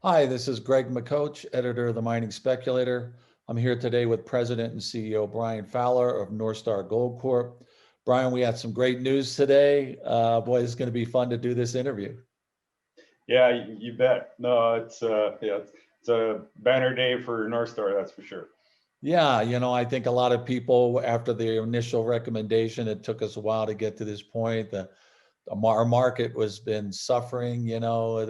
Hi, this is Greg McCoach, editor of the Mining Speculator. I'm here today with President and CEO Brian Fowler of Northstar Gold Corp. Brian, we had some great news today. Boy, it's going to be fun to do this interview. Yeah, you bet. No, it's a banner day for North Star, that's for sure. Yeah, I think a lot of people, after the initial recommendation, it took us a while to get to this point. Our market was been suffering,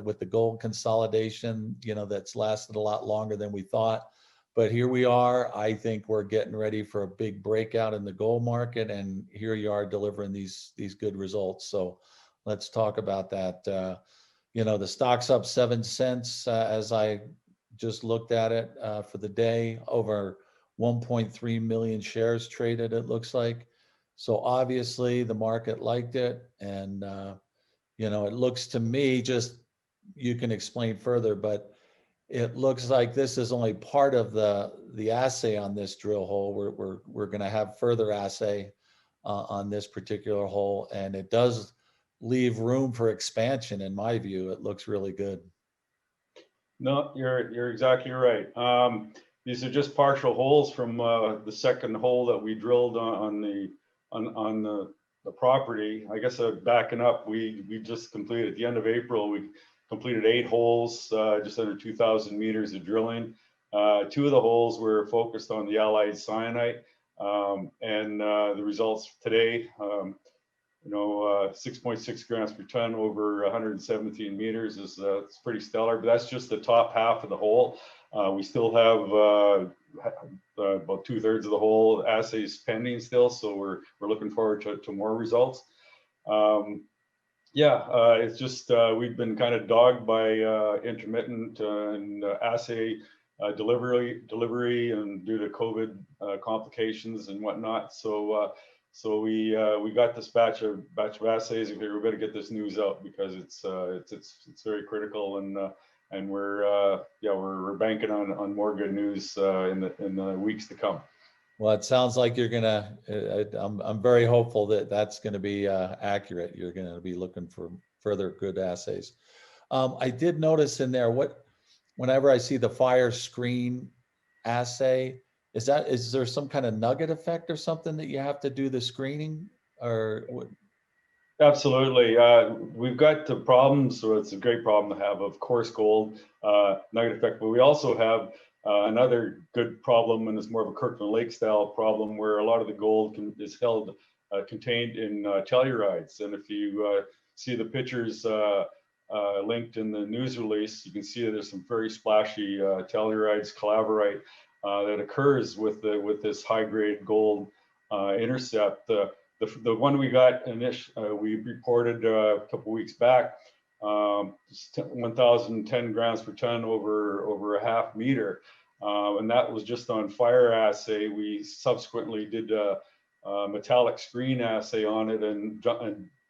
with the gold consolidation, that's lasted a lot longer than we thought. But here we are. I think we're getting ready for a big breakout in the gold market, and here you are delivering these good results. So let's talk about that. The stock's up 7 cents as I just looked at it for the day. Over 1.3 million shares traded, it looks like. So obviously the market liked it, and it looks to me, just you can explain further, but it looks like this is only part of the assay on this drill hole. We're going to have further assay on this particular hole, and it does leave room for expansion. In my view, it looks really good. No, you're exactly right. These are just partial holes from the second hole that we drilled on the property. I guess backing up, we just completed at the end of April. We completed 8 holes, just under 2,000 meters of drilling. 2 of the holes were focused on the allied syenite, and the results today. 6.6 grams per ton over 117 meters is it's pretty stellar. But that's just the top half of the hole. We still have about 2/3 of the hole assays pending still, so we're looking forward to more results. It's just we've been kind of dogged by intermittent and assay delivery and due to COVID complications and whatnot. So we got this batch of assays, and we better get this news out because it's very critical, and we're banking on more good news in the weeks to come. Well, it sounds like you're gonna. I'm very hopeful that that's going to be accurate. You're going to be looking for further good assays. I did notice in there whenever I see the fire screen assay, is there some kind of nugget effect or something that you have to do the screening or what? Absolutely. We've got the problems, so it's a great problem to have, of course, gold nugget effect, but we also have another good problem, and it's more of a Kirkland Lake style problem where a lot of the gold is held contained in tellurides. And if you see the pictures linked in the news release, you can see that there's some very splashy tellurides, calaverite that occurs with this high grade gold intercept. The one we got we reported a couple weeks back, 1,010 grams per ton over a half meter, and that was just on fire assay. We subsequently did a metallic screen assay on it and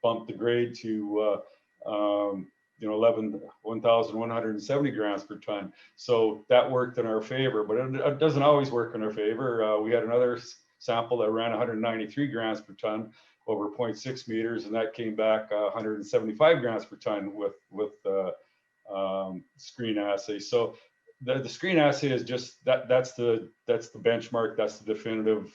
bumped the grade to 1,170 grams per ton. So that worked in our favor, but it doesn't always work in our favor. We had another sample that ran 193 grams per ton over 0.6 meters, and that came back 175 grams per ton with screen assay. So the screen assay is just that's the benchmark, that's the definitive,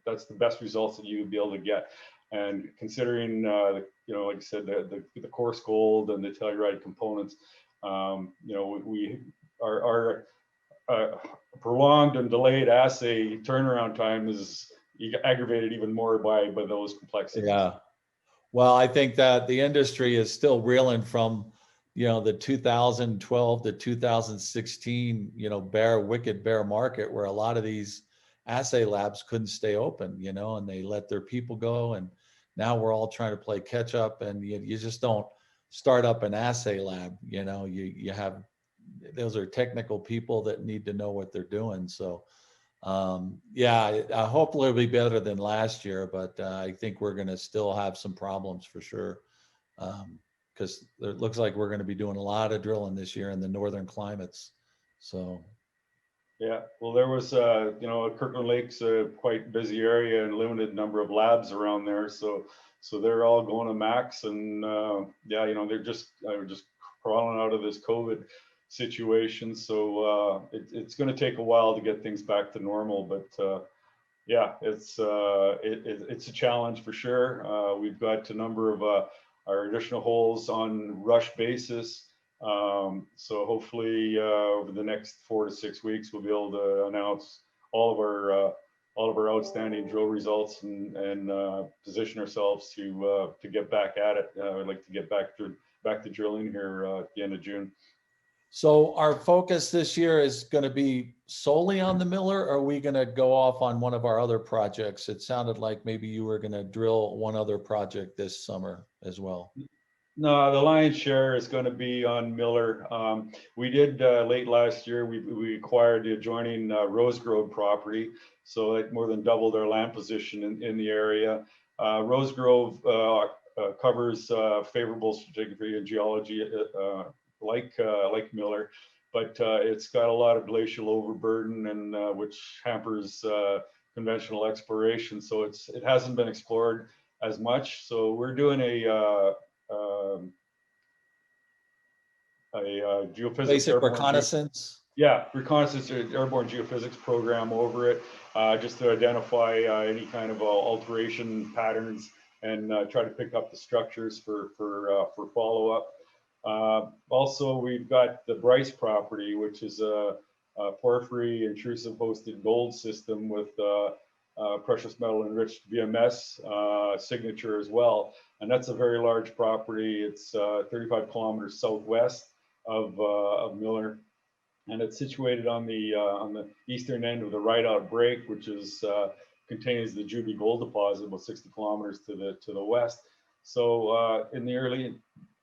that's the best results that you would be able to get. And considering like I said, the coarse gold and the telluride components, we are prolonged and delayed assay turnaround time is aggravated even more by those complexities. Yeah. Well, I think that the industry is still reeling from, the 2012 to 2016, wicked bear market where a lot of these assay labs couldn't stay open, and they let their people go. And now we're all trying to play catch up, and you just don't start up an assay lab. You have, those are technical people that need to know what they're doing. So hopefully it'll be better than last year, but I think we're going to still have some problems for sure, because it looks like we're going to be doing a lot of drilling this year in the northern climates. So yeah, well, there was Kirkland Lake's a quite busy area and limited number of labs around there, so they're all going to max, and they're just crawling out of this COVID situation. So it's going to take a while to get things back to normal, but yeah, it's a challenge for sure. We've got a number of our additional holes on rush basis. So hopefully over the next 4 to 6 weeks, we'll be able to announce all of our outstanding drill results and position ourselves to get back at it. I'd like to get back to drilling here at the end of June. So our focus this year is going to be solely on the Miller, or are we going to go off on one of our other projects? It sounded like maybe you were going to drill one other project this summer as well. No, the lion's share is going to be on Miller. We did late last year, we acquired the adjoining Rose Grove property. So it more than doubled our land position in the area. Rose Grove covers favorable stratigraphy and geology like Miller, but it's got a lot of glacial overburden and which hampers conventional exploration. So it hasn't been explored as much. So we're doing a geophysics Basic reconnaissance. Reconnaissance airborne geophysics program over it, just to identify any kind of alteration patterns and try to pick up the structures for follow-up. Also, we've got the Bryce property, which is a porphyry intrusive hosted gold system with precious metal enriched VMS signature as well. And that's a very large property. It's 35 kilometers southwest of Miller, and it's situated on the eastern end of the Rideout Break, which is contains the Juby gold deposit about 60 kilometers to the west. So in the early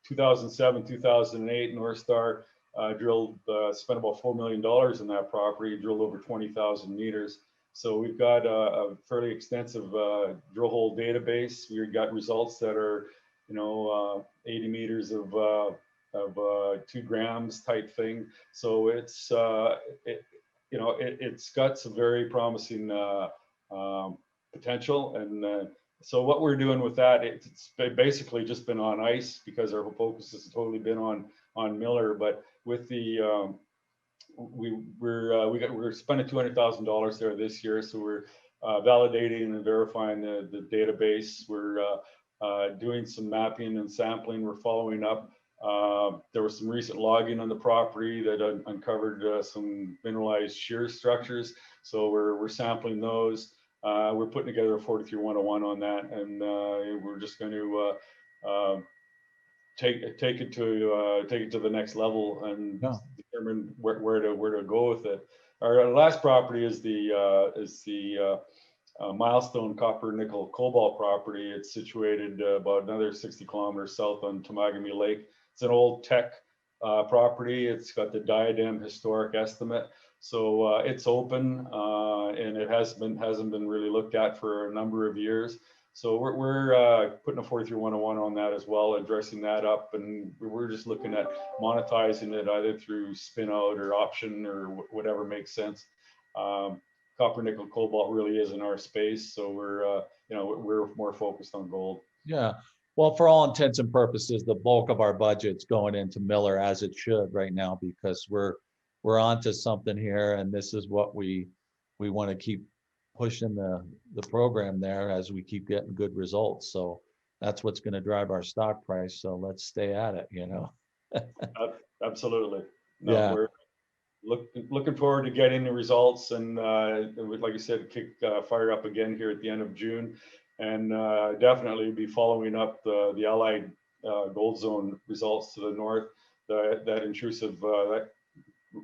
2007, 2008, Northstar spent about $4 million in that property, drilled over 20,000 meters. So we've got a fairly extensive drill hole database. We've got results that are, 80 meters of 2 grams type thing. So it's it's got some very promising potential. And so what we're doing with that, it's basically just been on ice because our focus has totally been on Miller. But with the we're spending $200,000 there this year, so we're validating and verifying the database. We're doing some mapping and sampling. We're following up. There was some recent logging on the property that uncovered some mineralized shear structures, so we're sampling those. We're putting together a 43-101 on that, and we're just going to take it to the next level and determine where to go with it. Our last property is the Milestone copper nickel cobalt property. It's situated about another 60 kilometers south on Temagami Lake. It's an old Teck property. It's got the Diadem historic estimate, so it's open and it hasn't been really looked at for a number of years. So we're putting a 43-101 on that as well, addressing that up, and we're just looking at monetizing it either through spin out or option or whatever makes sense. Copper, nickel, cobalt really is in our space, so we're more focused on gold. Yeah, well, for all intents and purposes, the bulk of our budget's going into Miller, as it should right now, because we're onto something here, and this is what we want to keep pushing the program there as we keep getting good results. So that's what's going to drive our stock price. So let's stay at it, Absolutely. No, yeah. We're looking forward to getting the results, and like I said, fire up again here at the end of June, and definitely be following up the Allied Gold Zone results to the north. That intrusive, that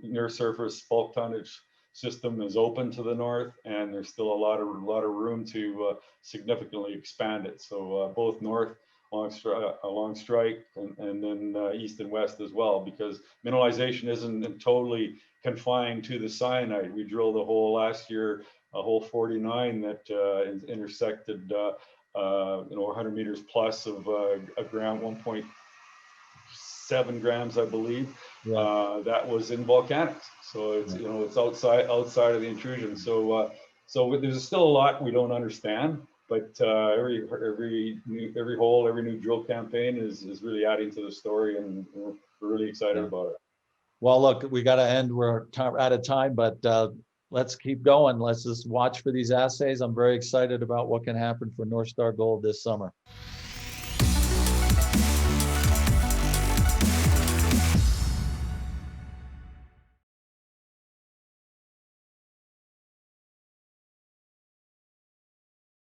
near surface bulk tonnage system is open to the north, and there's still a lot of room to significantly expand it. So both north along strike and then east and west as well, because mineralization isn't totally confined to the cyanide. We drilled a hole last year, a hole 49 that intersected 100 meters plus of a gram, 1.7 grams, I believe. Yeah. That was in volcanics, so it's it's outside of the intrusion. So there's still a lot we don't understand, but every hole, every new drill campaign is really adding to the story, and we're really excited about it. Well, look, we got to end. We're out of time, but let's keep going. Let's just watch for these assays. I'm very excited about what can happen for Northstar Gold this summer.